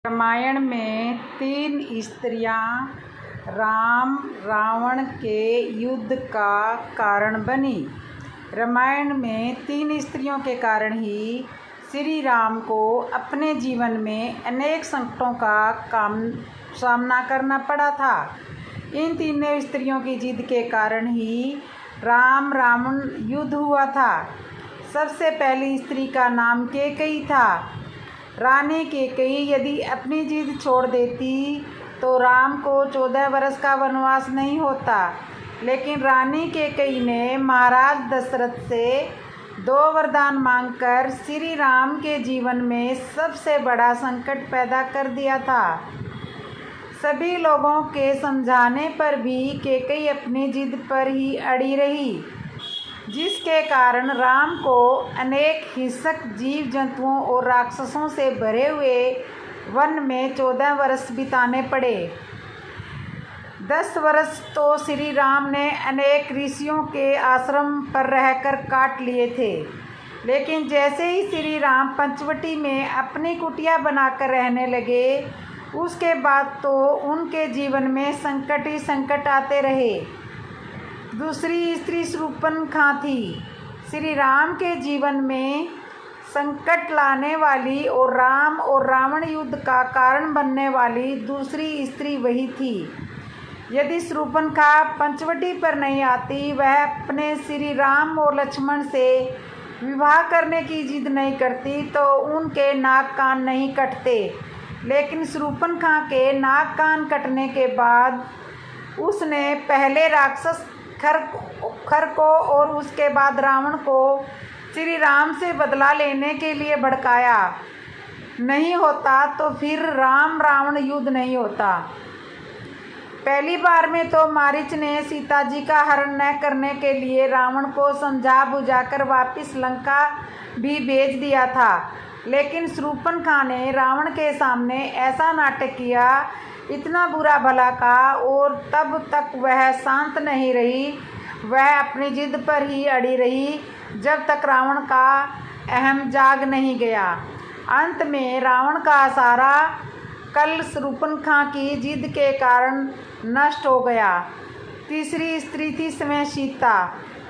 रामायण में तीन स्त्रियां राम रावण के युद्ध का कारण बनी। रामायण में तीन स्त्रियों के कारण ही श्री राम को अपने जीवन में अनेक संकटों का सामना करना पड़ा था। इन तीनों स्त्रियों की जिद के कारण ही राम रावण युद्ध हुआ था। सबसे पहली स्त्री का नाम कैकेयी था। रानी कैकेयी यदि अपनी जिद छोड़ देती तो राम को 14 वर्ष का वनवास नहीं होता, लेकिन रानी कैकेयी ने महाराज दशरथ से 2 वरदान मांगकर श्री राम के जीवन में सबसे बड़ा संकट पैदा कर दिया था। सभी लोगों के समझाने पर भी कैकेयी अपनी जिद पर ही अड़ी रही, जिसके कारण राम को अनेक हिंसक जीव जंतुओं और राक्षसों से भरे हुए वन में 14 वर्ष बिताने पड़े। 10 वर्ष तो श्री राम ने अनेक ऋषियों के आश्रम पर रहकर काट लिए थे, लेकिन जैसे ही श्री राम पंचवटी में अपनी कुटिया बनाकर रहने लगे, उसके बाद तो उनके जीवन में संकट ही संकट आते रहे। दूसरी स्त्री शूर्पणखा थी। श्री राम के जीवन में संकट लाने वाली और राम और रावण युद्ध का कारण बनने वाली दूसरी स्त्री वही थी। यदि शूर्पणखा पंचवटी पर नहीं आती, वह अपने श्री राम और लक्ष्मण से विवाह करने की जिद नहीं करती, तो उनके नाक कान नहीं कटते। लेकिन शूर्पणखा के नाक कान कटने के बाद उसने पहले राक्षस खर को और उसके बाद रावण को श्री राम से बदला लेने के लिए भड़काया। नहीं होता तो फिर राम रावण युद्ध नहीं होता। पहली बार में तो मारीच ने सीता जी का हरण न करने के लिए रावण को समझा बुझाकर वापस लंका भी भेज दिया था, लेकिन शूर्पणखा ने रावण के सामने ऐसा नाटक किया, इतना बुरा भला कहा, और तब तक वह शांत नहीं रही। वह अपनी जिद पर ही अड़ी रही जब तक रावण का अहम जाग नहीं गया। अंत में रावण का सारा कल शूर्पणखा की जिद के कारण नष्ट हो गया। तीसरी स्त्री थी समय सीता।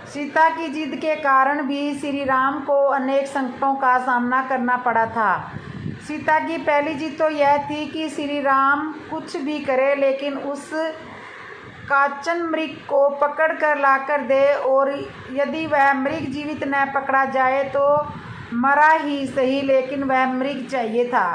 सीता की जिद के कारण भी श्री राम को अनेक संकटों का सामना करना पड़ा था। सीता की पहली जिद तो यह थी कि श्री राम कुछ भी करे, लेकिन उस कांचन मृग को पकड़ कर ला कर दे, और यदि वह मृग जीवित न पकड़ा जाए तो मरा ही सही, लेकिन वह मृग चाहिए था।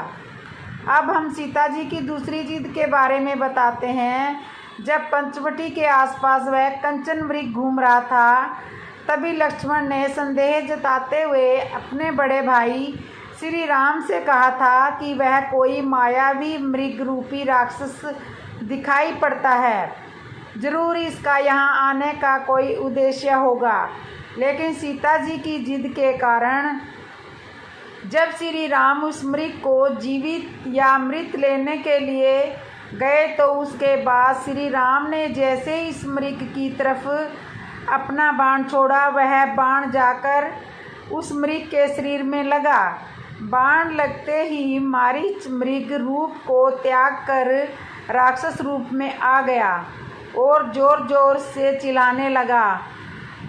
अब हम सीता जी की दूसरी जिद के बारे में बताते हैं। जब पंचवटी के आसपास वह कंचन मृग घूम रहा था, तभी लक्ष्मण ने संदेह जताते हुए अपने बड़े भाई श्री राम से कहा था कि वह कोई मायावी मृग रूपी राक्षस दिखाई पड़ता है, जरूर इसका यहाँ आने का कोई उद्देश्य होगा। लेकिन सीता जी की जिद के कारण जब श्री राम उस मृग को जीवित या मृत लेने के लिए गए, तो उसके बाद श्री राम ने जैसे इस मृग की तरफ अपना बाण छोड़ा, वह बाण जाकर उस मृग के शरीर में लगा। बाण लगते ही मारीच मृग रूप को त्याग कर राक्षस रूप में आ गया और जोर जोर से चिल्लाने लगा,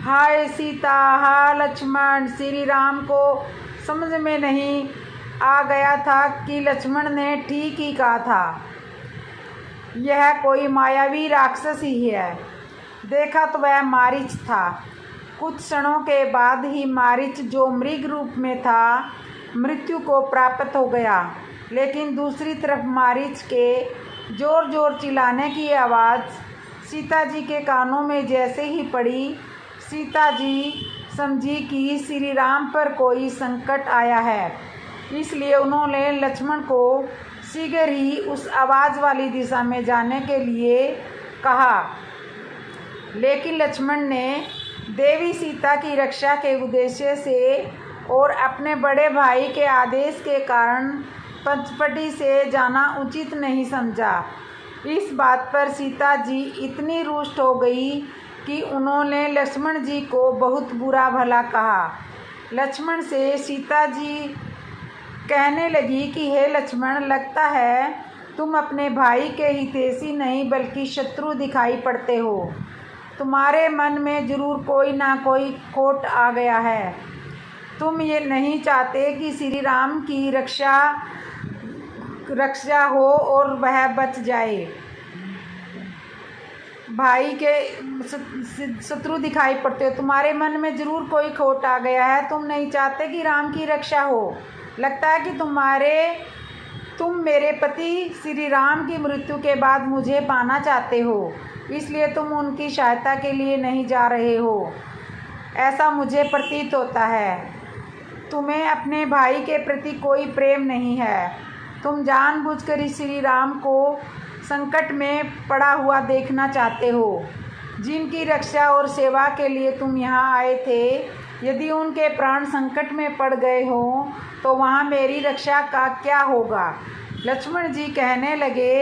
हाय सीता, हाय लक्ष्मण। श्री राम को समझ में नहीं आ गया था कि लक्ष्मण ने ठीक ही कहा था, यह कोई मायावी राक्षस ही है। देखा तो वह मारीच था। कुछ क्षणों के बाद ही मारीच, जो मृग रूप में था, मृत्यु को प्राप्त हो गया। लेकिन दूसरी तरफ मारीच के जोर जोर चिल्लाने की आवाज़ सीता जी के कानों में जैसे ही पड़ी, सीता जी समझी कि श्री राम पर कोई संकट आया है। इसलिए उन्होंने लक्ष्मण को शीघ्र ही उस आवाज़ वाली दिशा में जाने के लिए कहा, लेकिन लक्ष्मण ने देवी सीता की रक्षा के उद्देश्य से और अपने बड़े भाई के आदेश के कारण पंचवटी से जाना उचित नहीं समझा। इस बात पर सीता जी इतनी रुष्ट हो गई कि उन्होंने लक्ष्मण जी को बहुत बुरा भला कहा। लक्ष्मण से सीता जी कहने लगी कि हे लक्ष्मण, लगता है तुम अपने भाई के हितैषी नहीं बल्कि शत्रु दिखाई पड़ते हो। तुम्हारे मन में जरूर कोई ना कोई खोट आ गया है। तुम ये नहीं चाहते कि श्री राम की रक्षा हो और वह बच जाए। भाई के शत्रु दिखाई पड़ते हो, तुम्हारे मन में जरूर कोई खोट आ गया है। तुम नहीं चाहते कि राम की रक्षा हो। लगता है कि तुम मेरे पति श्री राम की मृत्यु के बाद मुझे पाना चाहते हो, इसलिए तुम उनकी सहायता के लिए नहीं जा रहे हो, ऐसा मुझे प्रतीत होता है। तुम्हें अपने भाई के प्रति कोई प्रेम नहीं है। तुम जानबूझकर श्री राम को संकट में पड़ा हुआ देखना चाहते हो, जिनकी रक्षा और सेवा के लिए तुम यहाँ आए थे। यदि उनके प्राण संकट में पड़ गए हो तो वहाँ मेरी रक्षा का क्या होगा। लक्ष्मण जी कहने लगे,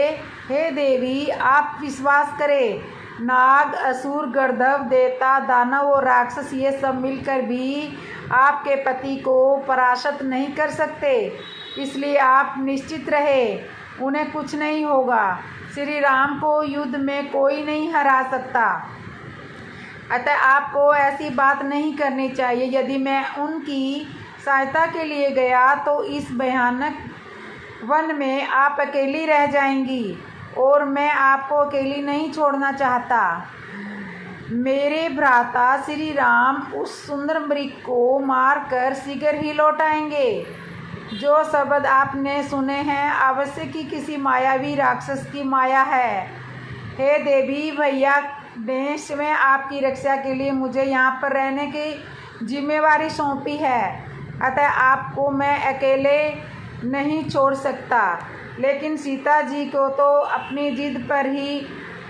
हे देवी, आप विश्वास करें, नाग, असुर, गंधर्व, देवता, दानव और राक्षस ये सब मिलकर भी आपके पति को परास्त नहीं कर सकते, इसलिए आप निश्चित रहे, उन्हें कुछ नहीं होगा। श्री राम को युद्ध में कोई नहीं हरा सकता, अतः आपको ऐसी बात नहीं करनी चाहिए। यदि मैं उनकी सहायता के लिए गया तो इस भयानक वन में आप अकेली रह जाएंगी और मैं आपको अकेली नहीं छोड़ना चाहता। मेरे भ्राता श्री राम उस सुंदर मृग को मारकर शीघ्र ही लौट आएंगे। जो शब्द आपने सुने हैं अवश्य ही किसी मायावी राक्षस की माया है। हे देवी, भैया ने स्वयं आपकी रक्षा के लिए मुझे यहाँ पर रहने की जिम्मेवारी सौंपी है, अतः आपको मैं अकेले नहीं छोड़ सकता। लेकिन सीता जी को तो अपनी जिद पर ही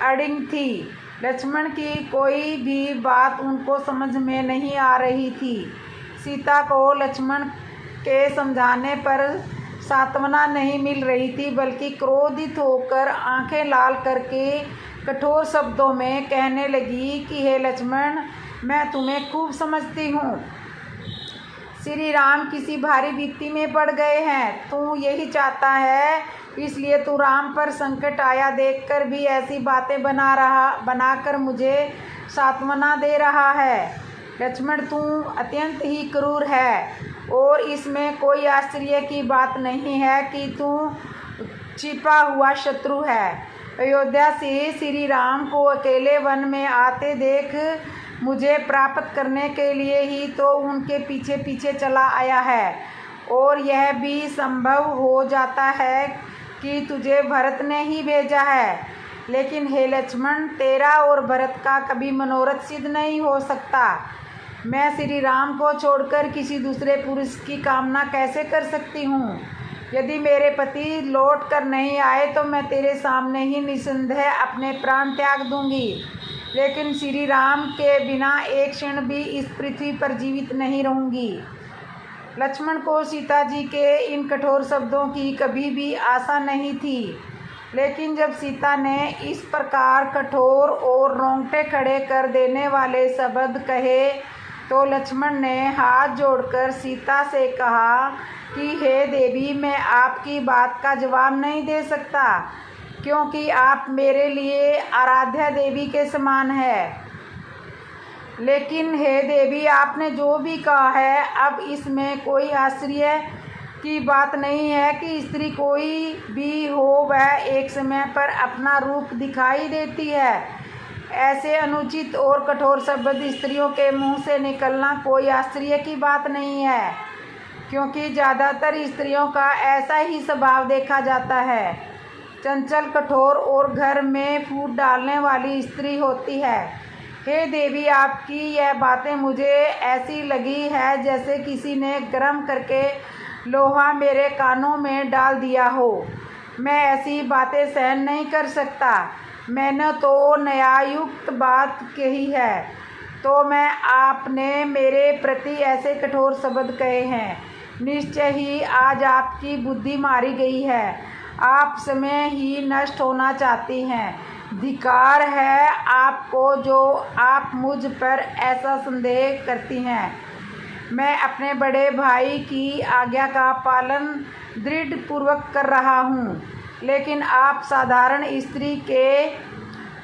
अड़िग थी। लक्ष्मण की कोई भी बात उनको समझ में नहीं आ रही थी। सीता को लक्ष्मण के समझाने पर सांत्वना नहीं मिल रही थी, बल्कि क्रोधित होकर आंखें लाल करके कठोर शब्दों में कहने लगी कि हे लक्ष्मण, मैं तुम्हें खूब समझती हूँ। श्री राम किसी भारी विपत्ति में पड़ गए हैं। तू यही चाहता है, इसलिए तू राम पर संकट आया देखकर भी ऐसी बातें बनाकर मुझे सांत्वना दे रहा है। लक्ष्मण, तू अत्यंत ही क्रूर है और इसमें कोई आश्चर्य की बात नहीं है कि तू छिपा हुआ शत्रु है। अयोध्या से श्री राम को अकेले वन में आते देख मुझे प्राप्त करने के लिए ही तो उनके पीछे पीछे चला आया है, और यह भी संभव हो जाता है कि तुझे भरत ने ही भेजा है। लेकिन हे लक्ष्मण, तेरा और भरत का कभी मनोरथ सिद्ध नहीं हो सकता। मैं श्री राम को छोड़कर किसी दूसरे पुरुष की कामना कैसे कर सकती हूँ। यदि मेरे पति लौट कर नहीं आए तो मैं तेरे सामने ही निसंदेह अपने प्राण त्याग दूंगी, लेकिन श्री राम के बिना एक क्षण भी इस पृथ्वी पर जीवित नहीं रहूंगी। लक्ष्मण को सीता जी के इन कठोर शब्दों की कभी भी आशा नहीं थी, लेकिन जब सीता ने इस प्रकार कठोर और रोंगटे खड़े कर देने वाले शब्द कहे तो लक्ष्मण ने हाथ जोड़कर सीता से कहा कि हे देवी, मैं आपकी बात का जवाब नहीं दे सकता, क्योंकि आप मेरे लिए आराध्या देवी के समान है। लेकिन हे देवी, आपने जो भी कहा है, अब इसमें कोई आश्चर्य की बात नहीं है कि स्त्री कोई भी हो वह एक समय पर अपना रूप दिखाई देती है। ऐसे अनुचित और कठोर शब्द स्त्रियों के मुंह से निकलना कोई आश्चर्य की बात नहीं है, क्योंकि ज़्यादातर स्त्रियों का ऐसा ही स्वभाव देखा जाता है। चंचल, कठोर और घर में फूट डालने वाली स्त्री होती है। हे देवी, आपकी यह बातें मुझे ऐसी लगी है जैसे किसी ने गर्म करके लोहा मेरे कानों में डाल दिया हो। मैं ऐसी बातें सहन नहीं कर सकता। मैंने तो न्याययुक्त बात कही है, तो मैं आपने मेरे प्रति ऐसे कठोर शब्द कहे हैं। निश्चय ही आज आपकी बुद्धि मारी गई है। आप समय ही नष्ट होना चाहती हैं। धिक्कार है आपको जो आप मुझ पर ऐसा संदेह करती हैं। मैं अपने बड़े भाई की आज्ञा का पालन दृढ़पूर्वक कर रहा हूँ, लेकिन आप साधारण स्त्री के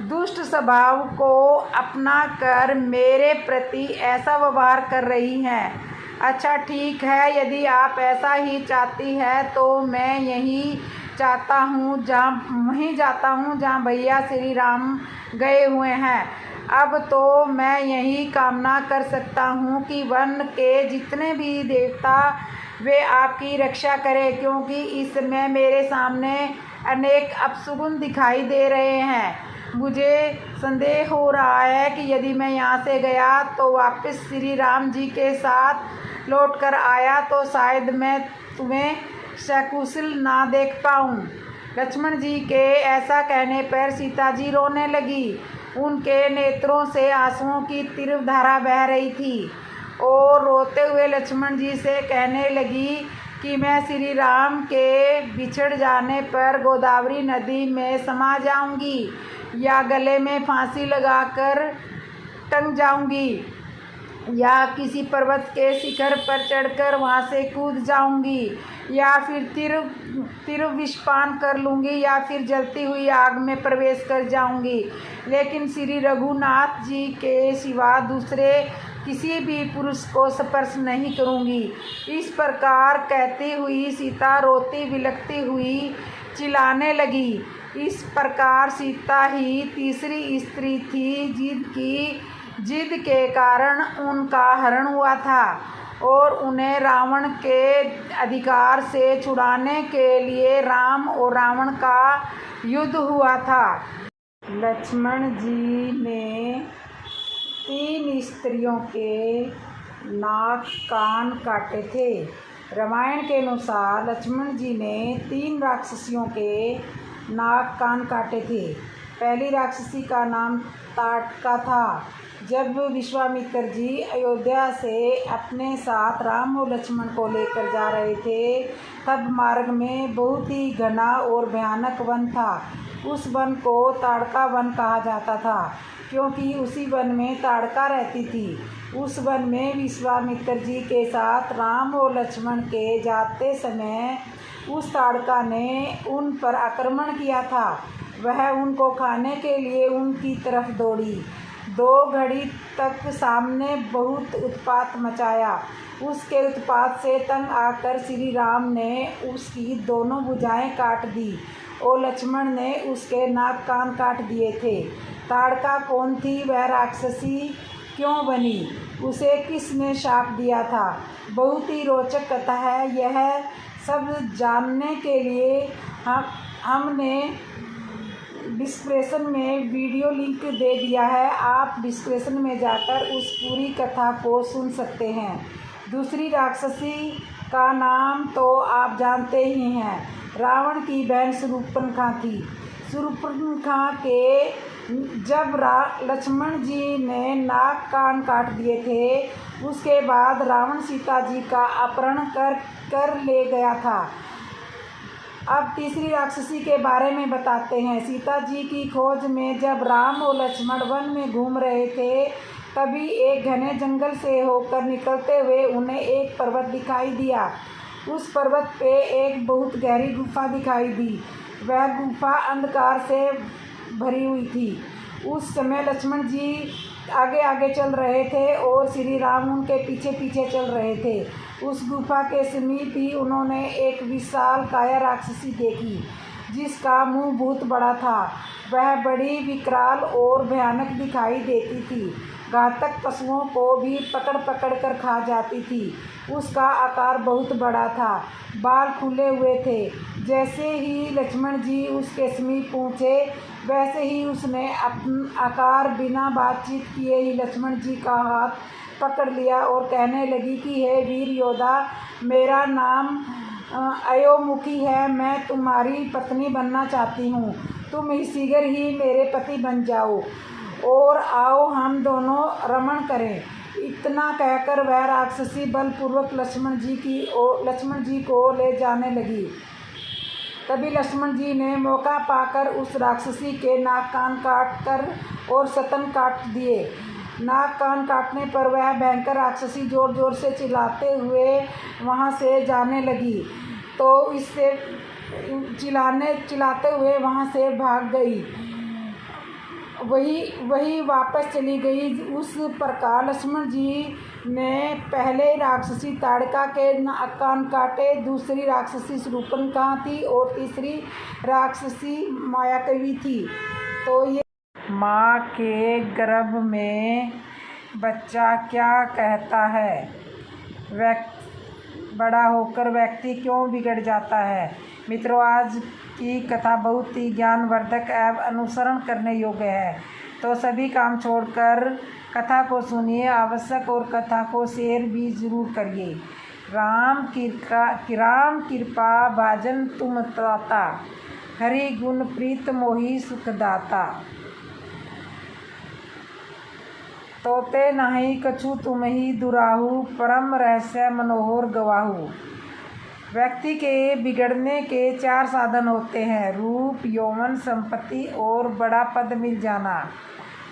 दुष्ट स्वभाव को अपना कर मेरे प्रति ऐसा व्यवहार कर रही हैं। अच्छा ठीक है, यदि आप ऐसा ही चाहती है तो मैं वहीं जाता हूँ जहाँ भैया श्री राम गए हुए हैं। अब तो मैं यही कामना कर सकता हूँ कि वन के जितने भी देवता वे आपकी रक्षा करें, क्योंकि इस समय मेरे सामने अनेक अपशकुन दिखाई दे रहे हैं। मुझे संदेह हो रहा है कि यदि मैं यहाँ से गया तो वापस श्री राम जी के साथ लौट कर आया तो शायद मैं तुम्हें सकुशल ना देख पाऊँ। लक्ष्मण जी के ऐसा कहने पर सीता जी रोने लगी। उनके नेत्रों से आंसुओं की तीव्र धारा बह रही थी और रोते हुए लक्ष्मण जी से कहने लगी कि मैं श्री राम के बिछड़ जाने पर गोदावरी नदी में समा जाऊंगी या गले में फांसी लगाकर टंग जाऊंगी या किसी पर्वत के शिखर पर चढ़कर वहां से कूद जाऊंगी या फिर तिर विषपान कर लूँगी या फिर जलती हुई आग में प्रवेश कर जाऊंगी, लेकिन श्री रघुनाथ जी के सिवा दूसरे किसी भी पुरुष को स्पर्श नहीं करूंगी। इस प्रकार कहती हुई सीता रोती बिलखती हुई चिल्लाने लगी। इस प्रकार सीता ही तीसरी स्त्री थी जिनकी जिद के कारण उनका हरण हुआ था और उन्हें रावण के अधिकार से छुड़ाने के लिए राम और रावण का युद्ध हुआ था। लक्ष्मण जी ने 3 स्त्रियों के नाक कान काटे थे। रामायण के अनुसार लक्ष्मण जी ने 3 राक्षसियों के नाक कान काटे थे। पहली राक्षसी का नाम ताटका था। जब विश्वामित्र जी अयोध्या से अपने साथ राम और लक्ष्मण को लेकर जा रहे थे, तब मार्ग में बहुत ही घना और भयानक वन था। उस वन को ताड़का वन कहा जाता था, क्योंकि उसी वन में ताड़का रहती थी। उस वन में विश्वामित्र जी के साथ राम और लक्ष्मण के जाते समय उस ताड़का ने उन पर आक्रमण किया था। वह उनको खाने के लिए उनकी तरफ दौड़ी। 2 घड़ी तक सामने बहुत उत्पात मचाया। उसके उत्पात से तंग आकर श्री राम ने उसकी दोनों भुजाएं काट दी और लक्ष्मण ने उसके नाक कान काट दिए थे। ताड़का कौन थी, वह राक्षसी क्यों बनी, उसे किसने शाप दिया था, बहुत ही रोचक कथा है। यह सब जानने के लिए हमने डिस्क्रिप्शन में वीडियो लिंक दे दिया है। आप डिस्क्रिप्शन में जाकर उस पूरी कथा को सुन सकते हैं। दूसरी राक्षसी का नाम तो आप जानते ही हैं। रावण की बहन शूर्पणखा थी। शूर्पणखा के जब लक्ष्मण जी ने नाक कान काट दिए थे, उसके बाद रावण सीता जी का अपहरण कर ले गया था। अब तीसरी राक्षसी के बारे में बताते हैं। सीता जी की खोज में जब राम और लक्ष्मण वन में घूम रहे थे, तभी एक घने जंगल से होकर निकलते हुए उन्हें एक पर्वत दिखाई दिया। उस पर्वत पे एक बहुत गहरी गुफा दिखाई दी। वह गुफा अंधकार से भरी हुई थी। उस समय लक्ष्मण जी आगे आगे चल रहे थे और श्री राम उनके पीछे पीछे चल रहे थे। उस गुफा के समीप ही उन्होंने एक विशाल काया राक्षसी देखी, जिसका मुंह बहुत बड़ा था। वह बड़ी विकराल और भयानक दिखाई देती थी। घातक पशुओं को भी पकड़ पकड़ कर खा जाती थी। उसका आकार बहुत बड़ा था, बाल खुले हुए थे। जैसे ही लक्ष्मण जी उसके समीप पहुँचे, वैसे ही उसने अपना आकार बिना बातचीत किए ही लक्ष्मण जी का हाथ पकड़ लिया और कहने लगी कि हे वीर योद्धा, मेरा नाम अयोमुखी है। मैं तुम्हारी पत्नी बनना चाहती हूँ। तुम शीघ्र ही मेरे पति बन जाओ और आओ हम दोनों रमण करें। इतना कहकर वह राक्षसी बलपूर्वक लक्ष्मण जी को ले जाने लगी। तभी लक्ष्मण जी ने मौका पाकर उस राक्षसी के नाक कान काट कर और स्तन काट दिए। नाक कान काटने पर वह भयंकर राक्षसी जोर जोर से चिल्लाते हुए वहाँ से जाने लगी, तो इससे चिल्लाते हुए वहाँ से भाग गई। वही वापस चली गई। उस प्रकार लक्ष्मण जी ने पहले राक्षसी ताड़का के कान काटे, दूसरी राक्षसी शूर्पणखा थी और तीसरी राक्षसी मायाकवी थी। तो ये माँ के गर्भ में बच्चा क्या कहता है, बड़ा होकर व्यक्ति क्यों बिगड़ जाता है। मित्रों, आज की कथा बहुत ही ज्ञानवर्धक एवं अनुसरण करने योग्य है, तो सभी काम छोड़कर कथा को सुनिए आवश्यक और कथा को शेयर भी जरूर करिए। राम कृपा भाजन तुम ताता, हरि गुण प्रीत मोहि सुखदाता। तोते नाही कछु तुम ही दुराहु, परम रहस्य मनोहर गवाहु। व्यक्ति के बिगड़ने के 4 साधन होते हैं: रूप, यौवन, संपत्ति और बड़ा पद मिल जाना।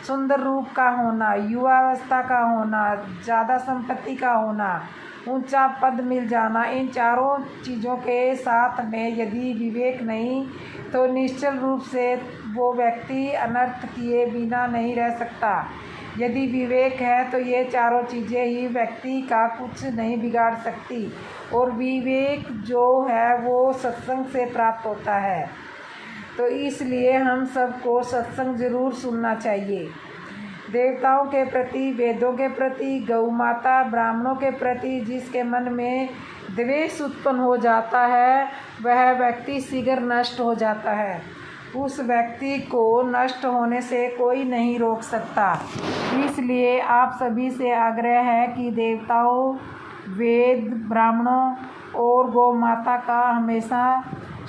सुंदर रूप का होना, युवावस्था का होना, ज़्यादा संपत्ति का होना, ऊंचा पद मिल जाना। इन चारों चीज़ों के साथ में यदि विवेक नहीं तो निश्चल रूप से वो व्यक्ति अनर्थ किए बिना नहीं रह सकता। यदि विवेक है तो ये चारों चीज़ें ही व्यक्ति का कुछ नहीं बिगाड़ सकती, और विवेक जो है वो सत्संग से प्राप्त होता है। तो इसलिए हम सबको सत्संग जरूर सुनना चाहिए। देवताओं के प्रति, वेदों के प्रति, गौ माता, ब्राह्मणों के प्रति जिसके मन में द्वेष उत्पन्न हो जाता है वह व्यक्ति शीघ्र नष्ट हो जाता है। उस व्यक्ति को नष्ट होने से कोई नहीं रोक सकता। इसलिए आप सभी से आग्रह है कि देवताओं, वेद, ब्राह्मणों और गौ माता का हमेशा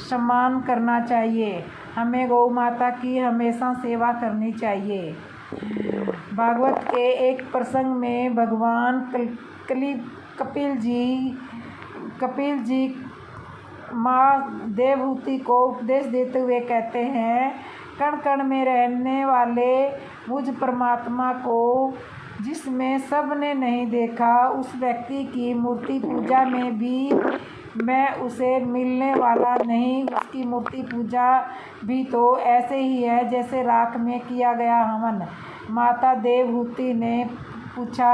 सम्मान करना चाहिए। हमें गौ माता की हमेशा सेवा करनी चाहिए। भागवत के एक प्रसंग में भगवान कपिल जी माँ देवहूति को उपदेश देते हुए कहते हैं, कण कण में रहने वाले मुझ परमात्मा को जिसमें सब ने नहीं देखा, उस व्यक्ति की मूर्ति पूजा में भी मैं उसे मिलने वाला नहीं। उसकी मूर्ति पूजा भी तो ऐसे ही है जैसे राख में किया गया हवन। माता देवहूति ने पूछा,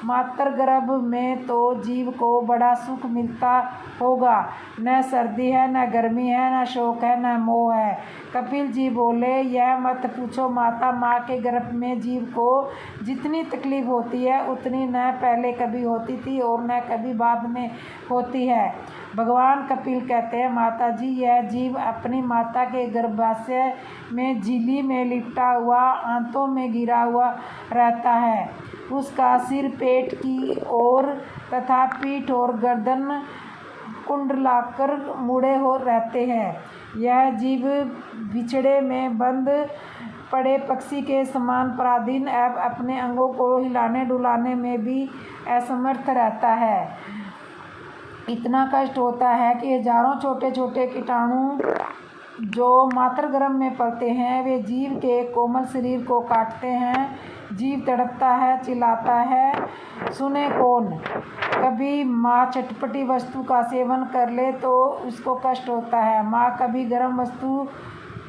मातृ गर्भ में तो जीव को बड़ा सुख मिलता होगा, न सर्दी है, न गर्मी है, न शोक है, न मोह है। कपिल जी बोले, यह मत पूछो माता, माँ के गर्भ में जीव को जितनी तकलीफ होती है उतनी न पहले कभी होती थी और न कभी बाद में होती है। भगवान कपिल कहते हैं, माता जी, यह जीव अपनी माता के गर्भाशय में झिल्ली में लिपटा हुआ, आंतों में गिरा हुआ रहता है। उसका सिर पेट की ओर तथा पीठ और गर्दन कुंडलाकर मुड़े हो रहते हैं। यह जीव बिछड़े में बंद पड़े पक्षी के समान पराधीन एवं अपने अंगों को हिलाने डुलाने में भी असमर्थ रहता है। इतना कष्ट होता है कि हजारों छोटे छोटे कीटाणु जो मातृगर्भ में पलते हैं वे जीव के कोमल शरीर को काटते हैं। जीव तड़पता है, चिल्लाता है, सुने कौन। कभी माँ चटपटी वस्तु का सेवन कर ले तो उसको कष्ट होता है। माँ कभी गर्म वस्तु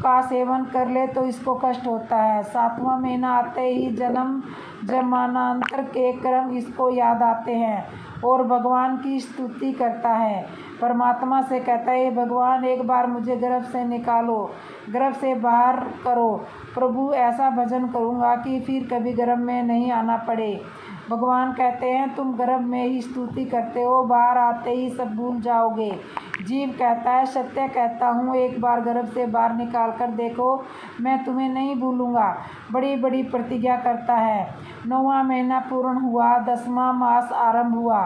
का सेवन कर ले तो इसको कष्ट होता है। 7वां महीना आते ही जन्म जन्मांतर के कर्म इसको याद आते हैं और भगवान की स्तुति करता है। परमात्मा से कहता है, भगवान एक बार मुझे गर्भ से निकालो, गर्भ से बाहर करो। प्रभु ऐसा भजन करूँगा कि फिर कभी गर्भ में नहीं आना पड़े। भगवान कहते हैं, तुम गर्भ में ही स्तुति करते हो, बाहर आते ही सब भूल जाओगे। जीव कहता है, सत्य कहता हूँ, एक बार गर्भ से बाहर निकाल कर देखो, मैं तुम्हें नहीं भूलूँगा। बड़ी बड़ी प्रतिज्ञा करता है। 9वां महीना पूर्ण हुआ, 10वां मास आरंभ हुआ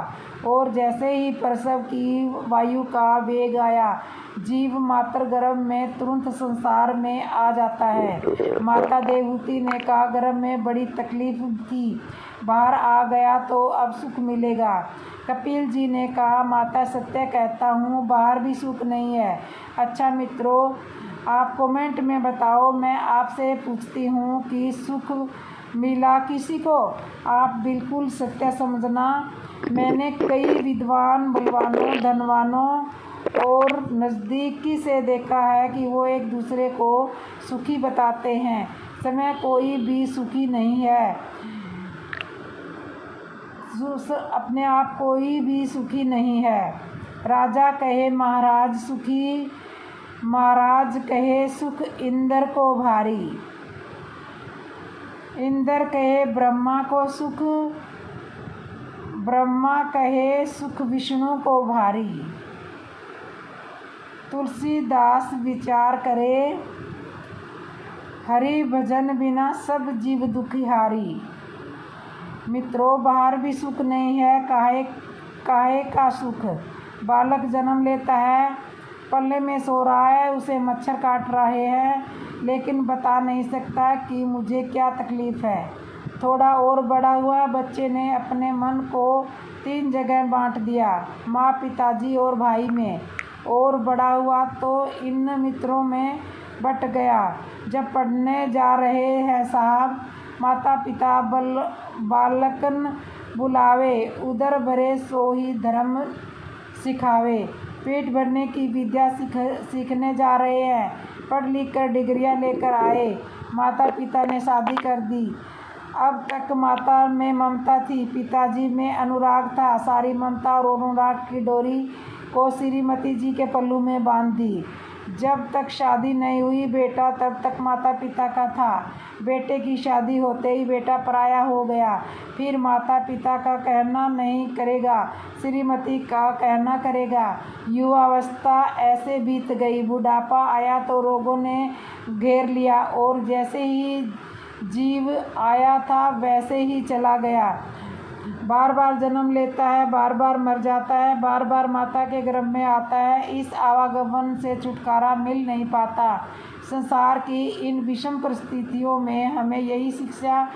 और जैसे ही प्रसव की वायु का वेग आया, जीव मातृ गर्भ में तुरंत संसार में आ जाता है। माता देवहूति ने कहा, गर्भ में बड़ी तकलीफ थी, बाहर आ गया तो अब सुख मिलेगा। कपिल जी ने कहा, माता सत्य कहता हूँ, बाहर भी सुख नहीं है। अच्छा मित्रों, आप कमेंट में बताओ, मैं आपसे पूछती हूँ कि सुख मिला किसी को, आप बिल्कुल सत्य समझना। मैंने कई विद्वान, बलवानों, धनवानों और नज़दीकी से देखा है कि वो एक दूसरे को सुखी बताते हैं। समय कोई भी सुखी नहीं है, अपने आप कोई भी सुखी नहीं है। राजा कहे महाराज सुखी, महाराज कहे सुख इंद्र को भारी, इंद्र कहे ब्रह्मा को सुख, ब्रह्मा कहे सुख विष्णु को भारी। तुलसीदास विचार करे, हरि भजन बिना सब जीव दुखिहारी। मित्रों, बाहर भी सुख नहीं है, काहे का सुख। बालक जन्म लेता है, पल्ले में सो रहा है, उसे मच्छर काट रहे हैं, लेकिन बता नहीं सकता कि मुझे क्या तकलीफ़ है। थोड़ा और बड़ा हुआ, बच्चे ने अपने मन को 3 जगह बांट दिया, माँ, पिताजी और भाई में। और बड़ा हुआ तो इन मित्रों में बट गया। जब पढ़ने जा रहे हैं साहब, माता पिता बालकन बुलावे, उदर भरे सो ही धर्म सिखावे। पेट भरने की विद्या सीखने जा रहे हैं, पढ़ लिख कर डिग्रियाँ लेकर आए, माता पिता ने शादी कर दी। अब तक माता में ममता थी, पिताजी में अनुराग था। सारी ममता और अनुराग की डोरी को श्रीमती जी के पल्लू में बांध दी। जब तक शादी नहीं हुई बेटा, तब तक माता पिता का था। बेटे की शादी होते ही बेटा पराया हो गया। फिर माता पिता का कहना नहीं करेगा, श्रीमती का कहना करेगा। युवावस्था ऐसे बीत गई, बुढ़ापा आया तो रोगों ने घेर लिया, और जैसे ही जीव आया था वैसे ही चला गया। बार बार जन्म लेता है, बार बार मर जाता है, बार बार माता के गर्भ में आता है। इस आवागमन से छुटकारा मिल नहीं पाता। संसार की इन विषम परिस्थितियों में हमें यही शिक्षा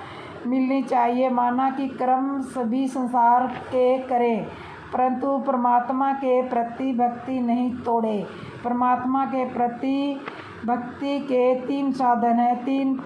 मिलनी चाहिए, माना कि कर्म सभी संसार के करें, परंतु परमात्मा के प्रति भक्ति नहीं तोड़े। परमात्मा के प्रति भक्ति के 3 साधन हैं, 3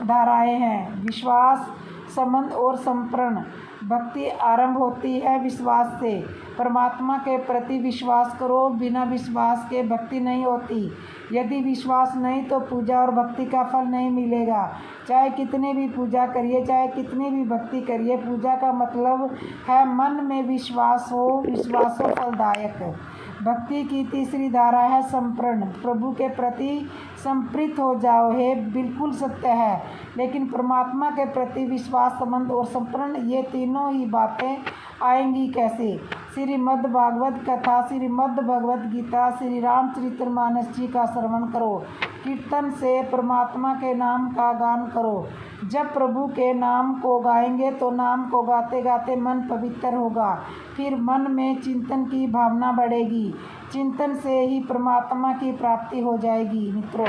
धाराएं हैं, विश्वास, संबंध और समर्पण। भक्ति आरंभ होती है विश्वास से। परमात्मा के प्रति विश्वास करो, बिना विश्वास के भक्ति नहीं होती। यदि विश्वास नहीं तो पूजा और भक्ति का फल नहीं मिलेगा। चाहे कितनी भी पूजा करिए, चाहे कितनी भी भक्ति करिए, पूजा का मतलब है मन में विश्वास हो, विश्वास हो फलदायक। भक्ति की तीसरी धारा है समर्पण। प्रभु के प्रति समर्पित हो जाओ, हे बिल्कुल सत्य है। लेकिन परमात्मा के प्रति विश्वास, संबंध और समर्पण, ये तीनों ही बातें आएंगी कैसे? श्रीमद् भागवत कथा, श्रीमद् भगवत गीता, श्री रामचरितमानस जी का श्रवण करो। कीर्तन से परमात्मा के नाम का गान करो। जब प्रभु के नाम को गाएंगे तो नाम को गाते गाते मन पवित्र होगा। फिर मन में चिंतन की भावना बढ़ेगी। चिंतन से ही परमात्मा की प्राप्ति हो जाएगी। मित्रों,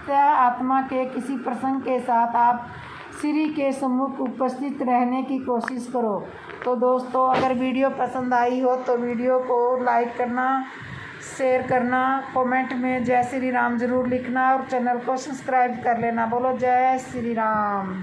आत्मा के किसी प्रसंग के साथ आप श्री के सम्मुख उपस्थित रहने की कोशिश करो। तो दोस्तों, अगर वीडियो पसंद आई हो तो वीडियो को लाइक करना, शेयर करना, कमेंट में जय श्री राम ज़रूर लिखना और चैनल को सब्सक्राइब कर लेना। बोलो जय श्री राम।